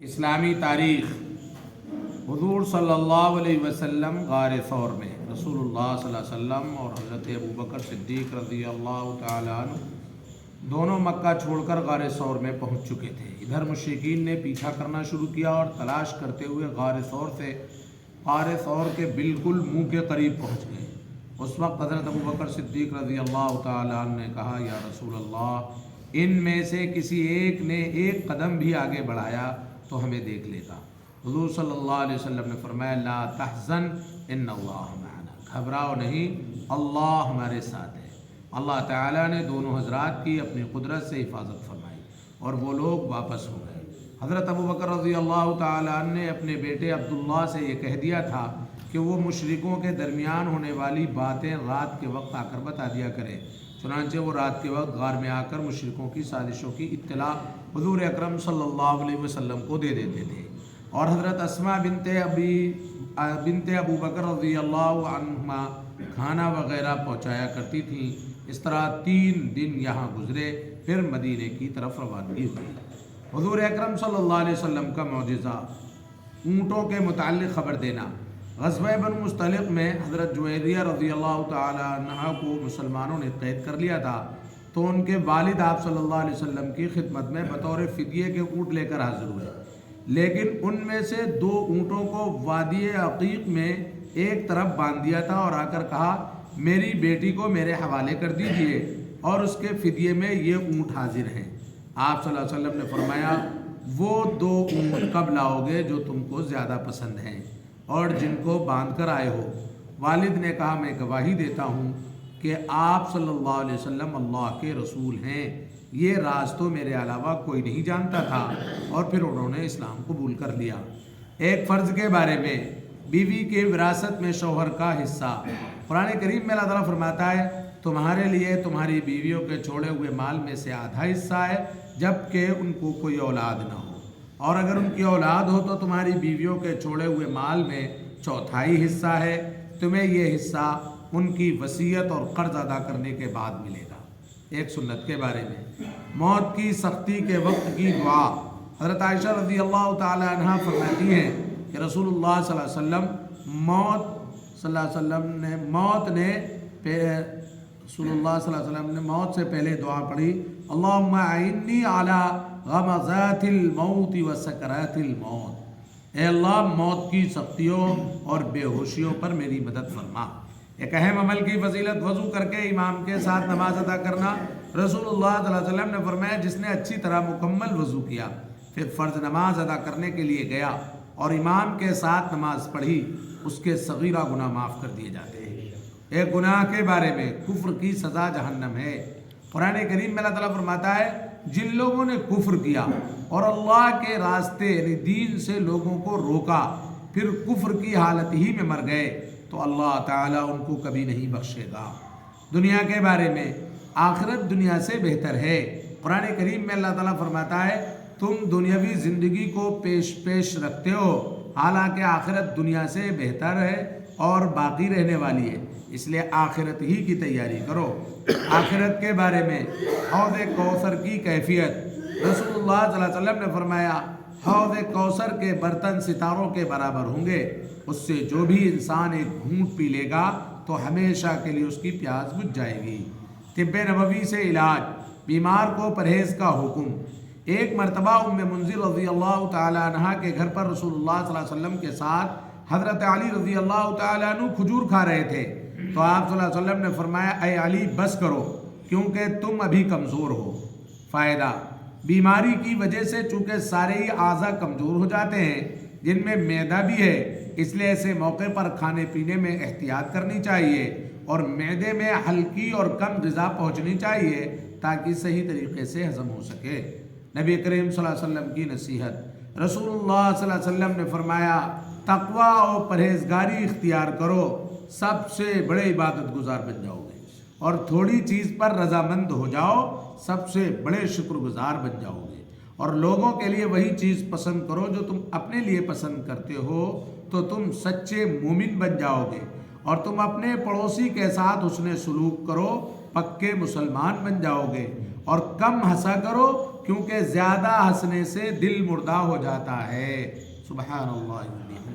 इस्लामी तारीख़ हुज़ूर सल्लल्लाहु अलैहि वसल्लम गार सौर में रसूलुल्लाह सल्लल्लाहु अलैहि वसल्लम और हज़रत अबू बकर सिद्दीक़ रज़ियल्लाहु ताला अन्हु दोनों मक्का छोड़कर गार सौर में पहुंच चुके थे। इधर मुश्रिकीन ने पीछा करना शुरू किया और तलाश करते हुए गार सौर के बिल्कुल मुंह के करीब पहुंच गए। उस वक्त हज़रत अबू बकर सिद्दीक़ रज़ियल्लाहु ताला अन्हु ने कहा, या रसूल अल्लाह, इन में से किसी एक ने एक कदम भी आगे बढ़ाया तो हमें देख लेगा। हुज़ूर सल्लल्लाहु अलैहि वसल्लम ने फरमाया, ला तहज़न इन्नल्लाह मअना, घबराओ नहीं, अल्लाह हमारे साथ है। अल्लाह ताला ने दोनों हजरात की अपनी कुदरत से हिफाजत फरमाई और वो लोग वापस हो गए। हज़रत अबू बकर रज़ियल्लाहु ताला अन्हु ने अपने बेटे अब्दुल्लाह से ये कह दिया था कि वो मुशरिकों के दरमियान होने वाली बातें रात के वक्त आकर बता दिया करे। चुनांचे वो रात के वक्त गार में आकर मुशरिकों की साजिशों की इत्तला हुज़ूर अकरम सल्लल्लाहु अलैहि वसल्लम को दे देते थे। और हज़रत अस्मा बिनते अबू बकर रज़ियल्लाहु अन्हा खाना वगैरह पहुँचाया करती थीं। इस तरह 3 दिन यहाँ गुजरे, फिर मदीने की तरफ रवानगी हुई। हुज़ूर अकरम सल्लल्लाहु अलैहि वसल्लम का मौजिज़ा, ऊँटों के मुताल्लिक़ ख़बर देना। ग़ज़वा बनु मुस्तलिक़ में हज़रत जुवैरिया रज़ियल्लाहु ताला अन्हा को मुसलमानों ने कैद कर लिया था, तो उनके वालिद आप सल्लल्लाहु अलैहि वसल्लम की खिदमत में बतौर फ़िदिये के ऊँट लेकर हाजिर हुए। लेकिन उनमें से 2 ऊँटों को वादी अक़ीक़ में एक तरफ बांध दिया था और आकर कहा, मेरी बेटी को मेरे हवाले कर दीजिए और उसके फ़िदिये में ये ऊँट हाजिर हैं। आप सल्लल्लाहु अलैहि वसल्लम ने फरमाया, वो 2 ऊँट कब लाओगे जो तुमको ज़्यादा पसंद हैं और जिनको बांध कर आए हो? वालिद ने कहा, मैं गवाही देता हूँ कि आप सल्लल्लाहु अलैहि वसल्लम अल्लाह के रसूल हैं। ये राज तो मेरे अलावा कोई नहीं जानता था। और फिर उन्होंने इस्लाम कबूल कर लिया। एक फ़र्ज़ के बारे में, बीवी के विरासत में शौहर का हिस्सा। कुरान करीम में अल्लाह ताला फरमाता है, तुम्हारे लिए तुम्हारी बीवियों के छोड़े हुए माल में से आधा हिस्सा है जबकि उनको कोई औलाद ना हो, और अगर उनकी औलाद हो तो तुम्हारी बीवियों के छोड़े हुए माल में 1/4 हिस्सा है। तुम्हें ये हिस्सा उनकी वसीयत और कर्ज अदा करने के बाद मिलेगा। एक सुन्नत के बारे में, मौत की सख्ती के वक्त की दुआ। हज़रत आयशा रज़ियल्लाहु ताला अन्हा फरमाती हैं कि रसूलुल्लाह सल्लल्लाहु अलैहि वसल्लम ने मौत से पहले दुआ पढ़ी, अल्लाहुम्मा अइन्नी अला गमज़ातिल मौत व सकरातिल मौत। ए अल्लाह, मौत की सख्तियों और बेहोशियों पर मेरी मदद फरमा। एक अहम अमल की फजीलत, वज़ू करके इमाम के साथ नमाज अदा करना। रसूलुल्लाह सल्लल्लाहु अलैहि वसल्लम ने फरमाया, जिसने अच्छी तरह मुकम्मल वज़ू किया, फिर फ़र्ज़ नमाज अदा करने के लिए गया और इमाम के साथ नमाज पढ़ी, उसके सगीरा गुनाह माफ़ कर दिए जाते हैं। एक गुनाह के बारे में, कुफ्र की सज़ा जहन्नम है। कुरान करीम में अल्लाह ताला फरमाता है, जिन लोगों ने कुफ्र किया और अल्लाह के रास्ते यानी दीन से लोगों को रोका, फिर कुफ्र की हालत ही में मर गए, तो अल्लाह ताला उनको कभी नहीं बख्शेगा। दुनिया के बारे में, आखिरत दुनिया से बेहतर है। कुरान करीम में अल्लाह ताला फरमाता है, तुम दुनियावी ज़िंदगी को पेश रखते हो, हालांकि आखिरत दुनिया से बेहतर है और बाकी रहने वाली है, इसलिए आखिरत ही की तैयारी करो। आखिरत के बारे में, हौज़ कौसर की कैफियत, रसूलुल्लाह सल्लल्लाहु अलैहि वसल्लम ने फरमाया, हौज़ कौसर के बर्तन सितारों के बराबर होंगे। उससे जो भी इंसान एक घूंट पी लेगा तो हमेशा के लिए उसकी प्यास बुझ जाएगी। तिब्बे नबवी से इलाज, बीमार को परहेज़ का हुक्म। एक मरतबा उम्मे मुंज़िर रज़ियल्लाहु ताला अन्हा के घर पर रसूलुल्लाह सल्लल्लाहु अलैहि वसल्लम के साथ हज़रत अली रज़ियल्लाहु ताला अन्हु खजूर खा रहे थे, तो आप सल्लल्लाहु अलैहि वसल्लम ने फरमाया, ऐ अली, बस करो क्योंकि तुम अभी कमज़ोर हो। फ़ायदा, बीमारी की वजह से चूँकि सारे ही आज़ा कमज़ोर हो जाते हैं, जिनमें मैदा भी है, इसलिए ऐसे मौके पर खाने पीने में एहतियात करनी चाहिए और मैदे में हल्की और कम ग़िज़ा पहुँचनी चाहिए ताकि सही तरीक़े से हज़म हो सके। नबी करीम सल्लल्लाहु अलैहि वसल्लम की नसीहत, रसूलुल्लाह सल्लल्लाहु अलैहि वसल्लम ने फरमाया, तक़वा और परहेज़गारी इख्तियार करो, सबसे बड़े इबादत गुज़ार बन जाओगे, और थोड़ी चीज़ पर रज़ामंद हो जाओ, सबसे बड़े शुक्रगुज़ार बन जाओगे। और लोगों के लिए वही चीज़ पसंद करो जो तुम अपने लिए पसंद करते हो, तो तुम सच्चे मोमिन बन जाओगे। और तुम अपने पड़ोसी के साथ हुस्ने सलूक करो, पक्के मुसलमान बन जाओगे। और कम हंसा करो, کیونکہ زیادہ ہنسنے سے دل مردہ ہو جاتا ہے۔ سبحان اللہ۔